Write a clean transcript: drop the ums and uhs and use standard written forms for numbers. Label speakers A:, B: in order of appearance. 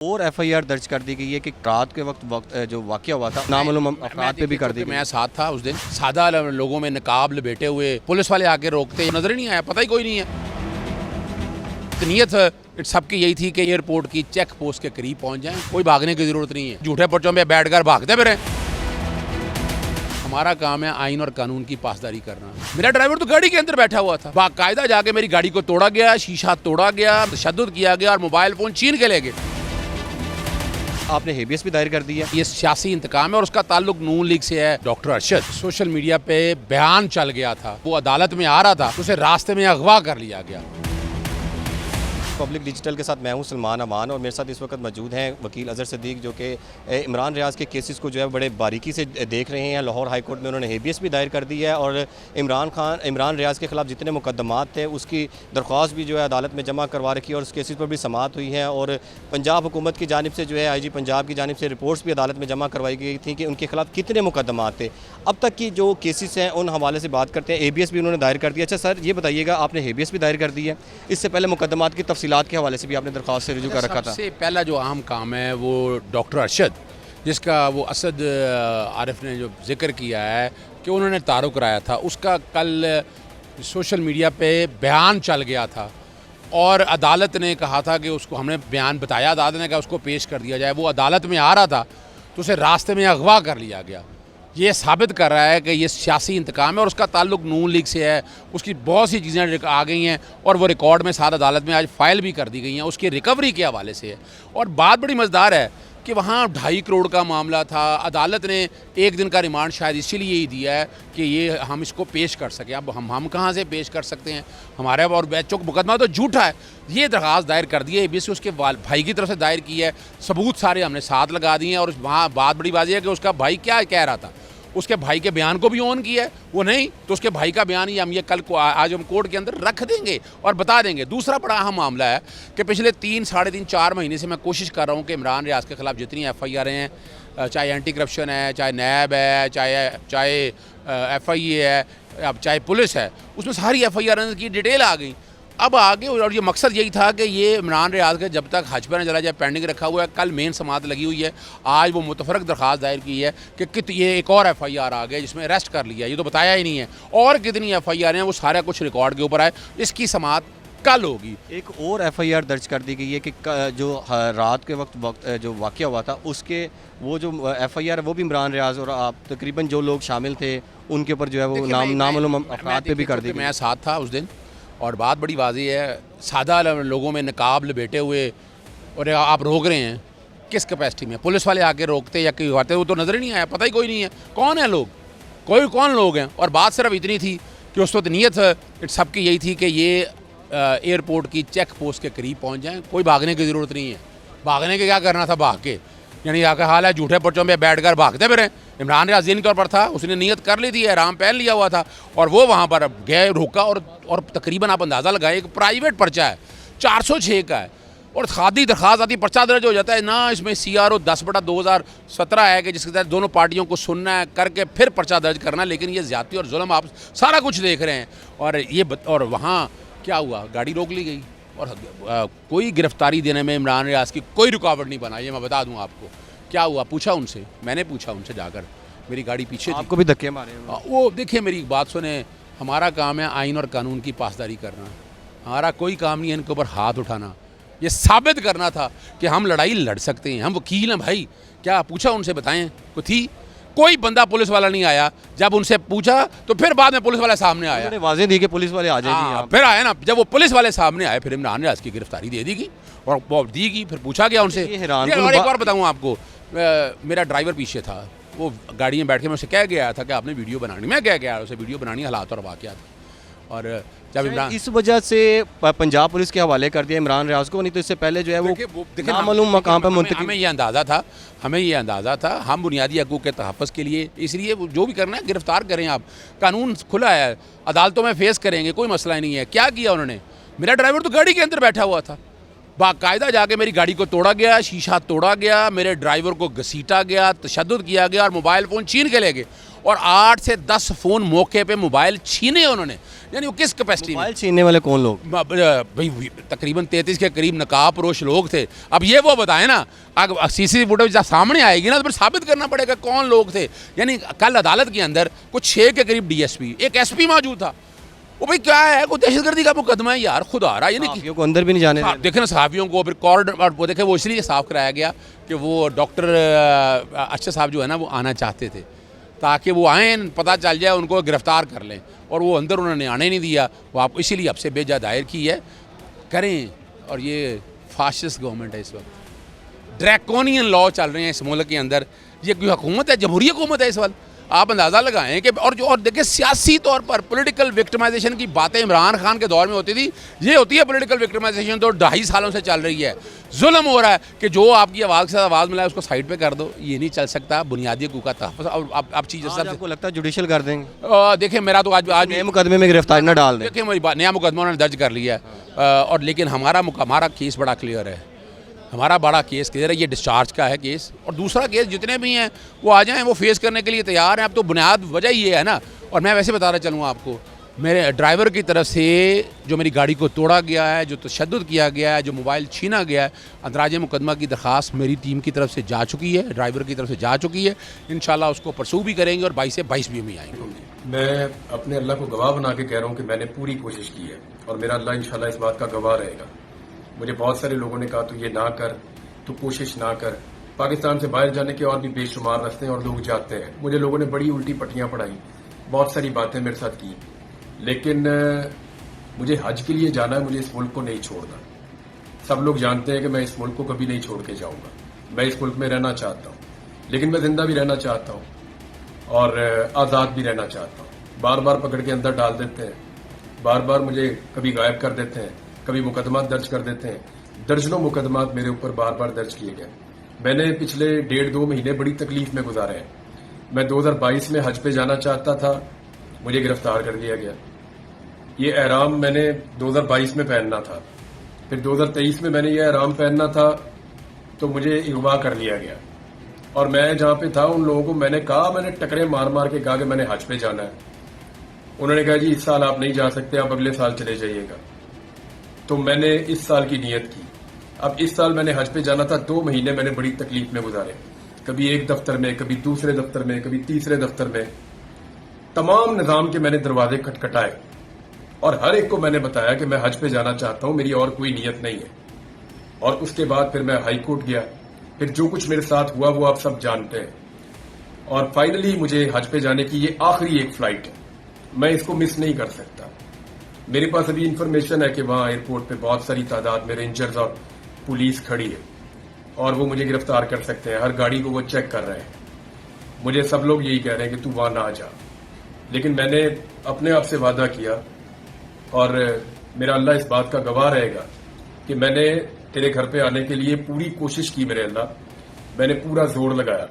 A: और एफआईआर दर्ज कर दी गई है कि रात के वक्त जो वाकया हुआ था नामालूम अफराद पे भी कर दी गई।
B: मैं साथ था उस दिन। सादा लोगों में नकाब लपेटे हुए पुलिस वाले आके रोकते, नजर ही नहीं आया, पता ही कोई नहीं है। नीयत सबकी यही थी कि एयरपोर्ट की चेक पोस्ट के करीब पहुंच जाएं, कोई भागने की जरूरत नहीं है। झूठे पर्चों में बैठकर भागते फिरें। हमारा काम है आइन और कानून की पासदारी करना। मेरा ड्राइवर तो गाड़ी के अंदर बैठा हुआ था, बाकायदा जाके मेरी गाड़ी को तोड़ा गया, शीशा तोड़ा गया, तशद्दुद किया गया और मोबाइल फोन छीन के ले गए।
A: आपने हेबियस भी दायर कर दी है।
B: ये सियासी इंतकाम है और उसका ताल्लुक नून लीग से है। डॉक्टर अरशद सोशल मीडिया पे बयान चल गया था, वो अदालत में आ रहा था, उसे रास्ते में अगवा कर लिया गया।
A: पब्लिक डिजिटल के साथ मैं हूं सलमान अमान और मेरे साथ इस वक्त मौजूद हैं वकील अजहर सदीक, जो कि इमरान रियाज के केसेस को जो है बड़े बारीकी से देख रहे हैं। लाहौर हाई कोर्ट में उन्होंने हेबियस भी दायर कर दी है और इमरान रियाज के ख़िलाफ़ जितने मुकदमात थे उसकी दरख्वास्त भी जो है अदालत में जमा करवा रखी है और उस केसेस पर भी समाअत हुई है। और पंजाब हुकूमत की जानिब से जो है IG पंजाब की जानिब से रिपोर्ट्स भी अदालत में जमा करवाई गई थी कि उनके खिलाफ कितने मुकदमात थे। अब तक की जो केसेस हैं उन हवाले से बात करते हैं। हेबियस भी उन्होंने दायर कर दिया। अच्छा सर, ये बताइएगा, आपने हेबियस भी दायर कर दी है, इससे पहले मुकदमात की तफसीलात के हवाले से भी आपने दरख्वास्त से रुजू कर रखा था।
B: सबसे पहला जो अहम काम है वो डॉक्टर अरशद, जिसका वो असद आरिफ ने जो जिक्र किया है कि उन्होंने तारुक कराया था, उसका कल सोशल मीडिया पे बयान चल गया था और अदालत ने कहा था कि उसको, हमने बयान बताया, अदालत ने कहा उसको पेश कर दिया जाए। वो अदालत में आ रहा था तो उसे रास्ते में अगवा कर लिया गया। ये साबित कर रहा है कि ये सियासी इंतकाम है और उसका ताल्लुक नून लीग से है। उसकी बहुत सी चीज़ें आ गई हैं और वो रिकॉर्ड में साथ अदालत में आज फाइल भी कर दी गई हैं, उसकी रिकवरी के हवाले से है। और बात बड़ी मज़ेदार है कि वहाँ 2.5 करोड़ का मामला था। अदालत ने 1 दिन का रिमांड शायद इसीलिए ही दिया है कि ये हम इसको पेश कर सकें। अब हम कहाँ से पेश कर सकते हैं? हमारे और बच्चों का मुकदमा तो झूठा है। ये दरख्वास्त दायर कर दी है, ABS उसके भाई की तरफ से दायर की है। सबूत सारे हमने साथ लगा दिए हैं और वहाँ बात बड़ी बाजी है कि उसका भाई क्या कह रहा था। उसके भाई के बयान को भी ऑन किया है, वो नहीं तो उसके भाई का बयान ही हम ये कल को आज हम कोर्ट के अंदर रख देंगे और बता देंगे। दूसरा बड़ा अहम मामला है कि पिछले 3, साढ़े 3, 4 महीने से मैं कोशिश कर रहा हूँ कि इमरान रियाज के ख़िलाफ़ जितनी FIR हैं, चाहे एंटी करप्शन है, चाहे नैब है, चाहे FIA है, अब चाहे पुलिस है, उसमें सारी FIR की डिटेल आ गई। अब आगे, और ये मकसद यही था कि ये इमरान रियाज के जब तक हज पर न चला जाए पेंडिंग रखा हुआ है। कल मेन समाअत लगी हुई है। आज वो मुतफरक दरख्वास्त दायर की है कि ये एक और FIR आ गया जिसमें अरेस्ट कर लिया। ये तो बताया ही नहीं है और कितनी FIR हैं, वो सारा कुछ रिकॉर्ड के ऊपर है। इसकी समाअत कल होगी।
A: एक और FIR दर्ज कर दी गई है कि जो रात के वक्त जो वाकया हुआ था उसके वो जो FIR है वो भी इमरान रियाज और आप तकरीबन जो लोग शामिल थे उनके ऊपर जो है वो नामालूम अफराद पे भी कर दी गई।
B: मैं साथ था उस दिन और बात बड़ी वाज़ेह है। सादा लोगों में नकाब लपेटे हुए और आप रोक रहे हैं, किस कैपेसिटी में? पुलिस वाले आके रोकते या कहीं आते, वो तो नज़र ही नहीं आया, पता ही कोई नहीं है कौन है लोग, कौन लोग हैं। और बात सिर्फ इतनी थी कि उस वक्त नीयत सबकी यही थी कि ये एयरपोर्ट की चेक पोस्ट के करीब पहुंच जाएं, कोई भागने की ज़रूरत नहीं है। भागने के क्या करना था? भाग के, यानी आकर हाल है झूठे पर्चों में बैठकर भागते फिरें। इमरान रियाज जिन के ऊपर था, उसने नियत कर ली थी, एहराम पहन लिया हुआ था और वो वहाँ पर गए, रोका और तकरीबन आप अंदाज़ा लगाएं, एक प्राइवेट पर्चा है, 406 का है और खादी दरख्वास्त आती, पर्चा दर्ज हो जाता है ना। इसमें CRO 10/2017 है कि जिसके तहत दोनों पार्टियों को सुनना है, करके फिर पर्चा दर्ज करना। लेकिन ये ज़्यादती और जुल्म आप सारा कुछ देख रहे हैं। और वहाँ क्या हुआ? गाड़ी रोक ली गई और कोई गिरफ्तारी देने में इमरान रियाज की कोई रुकावट नहीं बना। ये मैं बता दूँ आपको। क्या हुआ? पूछा उनसे, मैंने पूछा उनसे जाकर, मेरी गाड़ी पीछे
A: आपको भी धक्के मारे?
B: वो देखिए, मेरी बात सुने, हमारा काम है आइन और कानून की पासदारी करना। हमारा कोई काम नहीं है इनके ऊपर हाथ उठाना। ये साबित करना था कि हम लड़ाई लड़ सकते हैं, हम वकील हैं भाई। क्या पूछा उनसे, बताएं कोई थी? कोई बंदा पुलिस वाला नहीं आया। जब उनसे पूछा तो फिर बाद में पुलिस वाला सामने आया,
A: वाज़ेह दी कि पुलिस वाले आ जाएंगे।
B: फिर आए ना, जब वो पुलिस वाले सामने आए फिर इमरान रियाज की गिरफ्तारी दे दी गई और वो दी गई। फिर पूछा गया उनसे। और एक बार बताऊँ आपको, मेरा ड्राइवर पीछे था, वो गाड़ी में बैठ के मैं उसे कह गया था कि आपने वीडियो बनानी। मैं कह गया उसे वीडियो बनानी, हालात और वाक़यात। और जब इमरान, इस
A: वजह से पंजाब पुलिस के हवाले कर दिया इमरान रियाज को, नहीं तो इससे पहले जो है वो नामालूम मकाम पर मुंतकिल।
B: हमें ये अंदाज़ा था, हम बुनियादी हकूक़ के तहफ़्फ़ुज़ के लिए, इसलिए जो भी करना है गिरफ़्तार करें। आप, कानून खुला है, अदालतों में फेस करेंगे, कोई मसला ही नहीं है। क्या किया उन्होंने? मेरा ड्राइवर तो गाड़ी के अंदर बैठा हुआ था, बाकायदा जाके मेरी गाड़ी को तोड़ा गया, शीशा तोड़ा गया, मेरे ड्राइवर को घसीटा गया, तशद्दुद किया गया और मोबाइल फ़ोन छीन के ले गए। और 8 से 10 फ़ोन मौके पे मोबाइल छीने उन्होंने। यानी वो किस कैपेसिटी में?
A: मोबाइल छीनने वाले कौन लोग?
B: भाई तकरीबन 33 के करीब नकाबपोश लोग थे। अब ये वो बताएं ना, अगर सीसीटीवी फुटेज जब सामने आएगी ना तो फिर साबित करना पड़ेगा कौन लोग थे। यानी कल अदालत के अंदर कुछ 6 के करीब डीएसपी, एक एसपी मौजूद था। वो भाई क्या है, कोई दहशतगर्दी का मुकदमा है यार, खुदा रहा। यानी
A: सहाफ़ियों को अंदर भी नहीं जाने देना।
B: देखे ना सहाफ़ियों को, फिर कॉरिडोर, और वो देखे वो इसलिए साफ कराया गया कि वो डॉक्टर अरशद साहब जो है ना वो आना चाहते थे, ताकि वो आएँ, पता चल जाए, उनको गिरफ्तार कर लें, और वो अंदर उन्होंने आने नहीं दिया। वो आप इसीलिए अब से बेजा दायर की है करें। और ये फाशिस्ट गवर्नमेंट है इस वक्त, ड्रैकोनियन लॉ चल रहे हैं इस मुल्क के अंदर। ये कोई हुकूमत है, जमहूरी हुकूमत है इस वक्त। आप अंदाज़ा लगाएं कि और देखिए सियासी तौर पर पॉलिटिकल विक्टिमाइजेशन की बातें इमरान खान के दौर में होती थी, ये होती है पॉलिटिकल विक्टिमाइजेशन तो 2.5 सालों से चल रही है। जुल्म हो रहा है कि जो आपकी आवाज़ के साथ आवाज़ मिला है उसको साइड पे कर दो, ये नहीं चल सकता। बुनियादी हकूक़ का तहफ़्फ़ुज़। और आप चीज़
A: आपको लगता है जुडिशल कर देंगे?
B: देखिए मेरा तो आज
A: नए मुकदमे में गिरफ्तारी न डाल दें।
B: देखिए मेरी बात, नया मुकदमा उन्होंने दर्ज कर लिया है, और लेकिन हमारा केस बड़ा क्लियर है। हमारा बड़ा केस क्लियर है, ये डिस्चार्ज का है केस। और दूसरा केस जितने भी हैं वो आ जाएं, वो फेस करने के लिए तैयार हैं। अब तो बुनियाद वजह ये है ना। और मैं वैसे बता रहा चलूँ आपको, मेरे ड्राइवर की तरफ से जो मेरी गाड़ी को तोड़ा गया है, जो तशद्दुद किया गया है, जो मोबाइल छीना गया है, अंदराज मुकदमा की दरख्वास्त मेरी टीम की तरफ से जा चुकी है, ड्राइवर की तरफ से जा चुकी है। इंशाल्लाह उसको परसू भी करेंगे और 22 से 22 भी आएंगे।
C: मैं अपने अल्लाह को गवाह बना के कह रहा हूँ कि मैंने पूरी कोशिश की है, और मेरा अल्लाह इंशाल्लाह इस बात का गवाह रहेगा। मुझे बहुत सारे लोगों ने कहा तू ये ना कर, तू कोशिश ना कर। पाकिस्तान से बाहर जाने के और भी बेशुमार रास्ते हैं और लोग जाते हैं। मुझे लोगों ने बड़ी उल्टी पट्टियां पढ़ाई, बहुत सारी बातें मेरे साथ की, लेकिन मुझे हज के लिए जाना है, मुझे इस मुल्क को नहीं छोड़ना। सब लोग जानते हैं कि मैं इस मुल्क को कभी नहीं छोड़ के जाऊंगा। मैं इस मुल्क में रहना चाहता हूँ, लेकिन मैं जिंदा भी रहना चाहता हूँ और आज़ाद भी रहना चाहता हूँ। बार बार पकड़ के अंदर डाल देते हैं, बार बार मुझे कभी गायब कर देते हैं, कभी मुकदमा दर्ज कर देते हैं। दर्जनों मुकदमा मेरे ऊपर बार बार दर्ज किए गए। मैंने पिछले 1.5-2 महीने बड़ी तकलीफ में गुजारे हैं। मैं 2022 में हज पे जाना चाहता था, मुझे गिरफ्तार कर दिया गया। ये एहराम मैंने 2022 में पहनना था, फिर 2023 में मैंने ये एहराम पहनना था तो मुझे अगवा कर लिया गया। और मैं जहां पे था उन लोगों को मैंने कहा, मैंने टकरे मार मार के कहा कि मैंने हज पे जाना है। उन्होंने कहा जी इस साल आप नहीं जा सकते, आप अगले साल चले जाइएगा। तो मैंने इस साल की नीयत की। अब इस साल मैंने हज पे जाना था, 2 महीने मैंने बड़ी तकलीफ में गुजारे। कभी एक दफ्तर में, कभी दूसरे दफ्तर में, कभी तीसरे दफ्तर में। तमाम निजाम के मैंने दरवाजे खटखटाए और हर एक को मैंने बताया कि मैं हज पे जाना चाहता हूं, मेरी और कोई नीयत नहीं है। और उसके बाद फिर मैं हाई कोर्ट गया, फिर जो कुछ मेरे साथ हुआ वो आप सब जानते हैं। और फाइनली मुझे हज पे जाने की ये आखिरी एक फ्लाइट है, मैं इसको मिस नहीं कर सकता। मेरे पास अभी इंफॉर्मेशन है कि वहां एयरपोर्ट पे बहुत सारी तादाद में रेंजर्स और पुलिस खड़ी है और वो मुझे गिरफ्तार कर सकते हैं। हर गाड़ी को वो चेक कर रहे हैं। मुझे सब लोग यही कह रहे हैं कि तू वहां ना जा, लेकिन मैंने अपने आप से वादा किया और मेरा अल्लाह इस बात का गवाह रहेगा कि मैंने तेरे घर पे आने के लिए पूरी कोशिश की। मेरे अल्लाह, मैंने पूरा जोर लगाया।